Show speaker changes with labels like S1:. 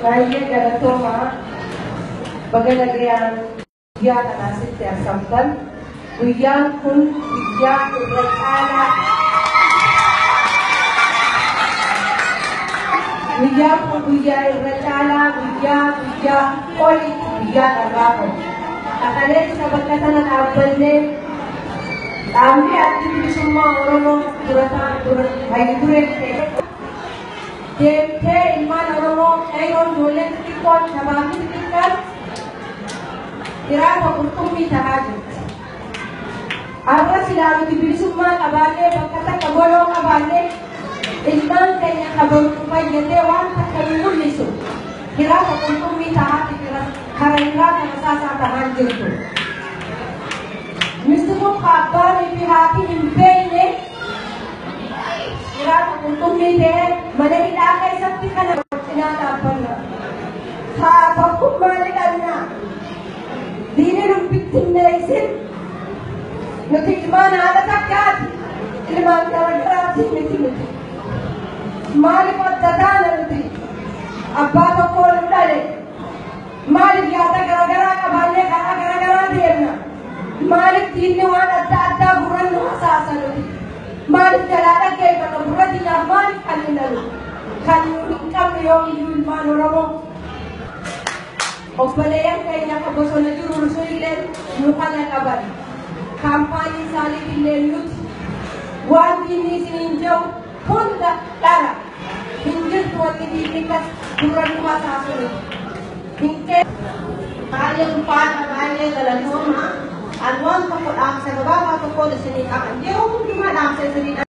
S1: Baay'ee galatooma baga nagayaan guyyaa kanaasitti argamtan. Guyyaan kun guyyaa irra caalaa guyyaa oli guyyaa dharraafatu. Akkaleessa bakka sana dhaabbannee dhaabbii addi bilisummaa Oromoo hayyu duree deemtee ilmaan Oromoo qeeroon ijoolleen xixiqqoon shabaabni xixiqqaan hiraata qurxummii ta'aa jirti. Har'a silaa nuti bilisummaa qabaannee bakka takka goloo qabaannee ilmaan keenya qabamu fayyadee waan takka nu mul'isu hiraata qurxummii ta'aati jira kara hiraata masaasaa ta'aa jirtu. Mistuun abbaanii fi haati hin beekne hiraata qurxummii ta'ee mana hidhaa keessatti kana cinaa dhaabbanna. Haa tokkummaa ni qabna. Diinii nu bittinneessin. Nuti ilmaan haadha takkaati. Ilmaan garagaraati miti. Maaliif adda taana nuti? Abbaa tokkoo nu dhale. Maaliif yaada garagaraa qabaannee karaa garagaraa deemna? Maaliif diinni waan adda addaa gurra nu hasaasa nuti? Maaliif jalaa dhaggeeffata gurra diinaaf maaliif kan hin dhalu? Kan nu hin qabne yoomiyyuu ilmaan Oromoo. Obboleeyyan keenya akka bosona jiru rusulillee nu kana qaban. Kaampaanii isaaniif illee nuti waan diinni isiniin jedhu hunda dhara. Hin jirtu wanti diinni kas gurra nu hasaasu nuti. Baay'ee ulfaata baay'ee galatooma. Alwaan tokko dhaamsa gabaabaa tokkoon isinii qaban. Yeroo hundumaa dhaamsa isinii